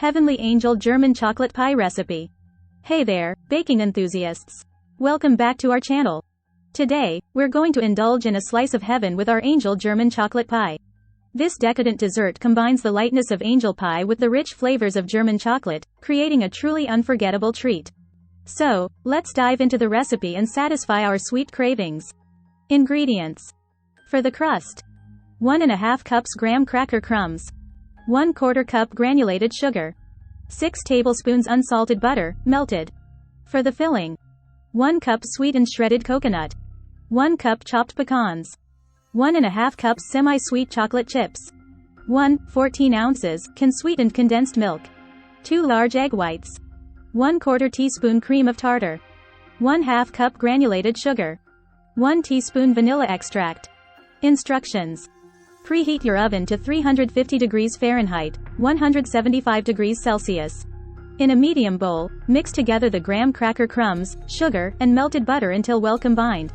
Heavenly Angel German Chocolate Pie Recipe. Hey there, baking enthusiasts. Welcome back to our channel. Today, we're going to indulge in a slice of heaven with our Angel German Chocolate Pie. This decadent dessert combines the lightness of angel pie with the rich flavors of German chocolate, creating a truly unforgettable treat. So, let's dive into the recipe and satisfy our sweet cravings. Ingredients. For the crust: 1½ cups graham cracker crumbs, 1/4 cup granulated sugar, 6 tablespoons unsalted butter, melted. For the filling: 1 cup sweetened shredded coconut, 1 cup chopped pecans, 1½ cups semi-sweet chocolate chips, 14 ounces sweetened condensed milk, 2 large egg whites, 1/4 teaspoon cream of tartar, 1/2 cup granulated sugar, 1 teaspoon vanilla extract. Instructions. Preheat your oven to 350 degrees Fahrenheit, 175 degrees Celsius. In a medium bowl, mix together the graham cracker crumbs, sugar, and melted butter until well combined.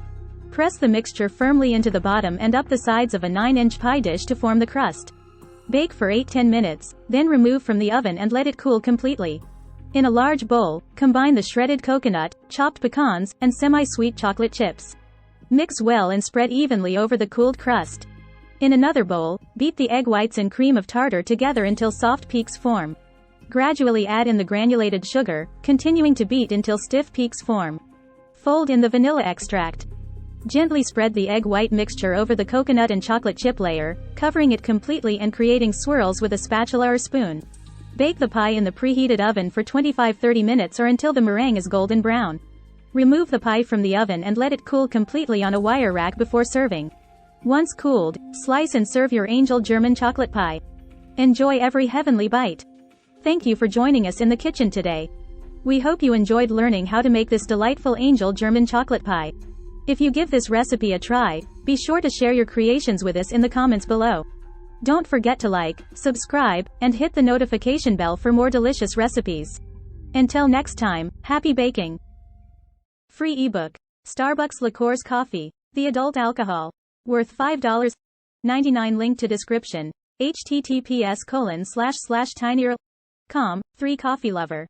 Press the mixture firmly into the bottom and up the sides of a 9-inch pie dish to form the crust. Bake for 8–10 minutes, then remove from the oven and let it cool completely. In a large bowl, combine the shredded coconut, chopped pecans, and semi-sweet chocolate chips. Mix well and spread evenly over the cooled crust. In another bowl, beat the egg whites and cream of tartar together until soft peaks form. Gradually add in the granulated sugar, continuing to beat until stiff peaks form. Fold in the vanilla extract. Gently spread the egg white mixture over the coconut and chocolate chip layer, covering it completely and creating swirls with a spatula or spoon. Bake the pie in the preheated oven for 25–30 minutes or until the meringue is golden brown. Remove the pie from the oven and let it cool completely on a wire rack before serving. Once cooled, slice and serve your Angel German chocolate pie. Enjoy every heavenly bite. Thank you for joining us in the kitchen today. We hope you enjoyed learning how to make this delightful Angel German chocolate pie. If you give this recipe a try, be sure to share your creations with us in the comments below. Don't forget to like, subscribe, and hit the notification bell for more delicious recipes. Until next time, happy baking! Free ebook: Starbucks Liqueurs Coffee, the adult alcohol, worth $5.99. Link to description. https://tinyurl.com. 3 Coffee Lover.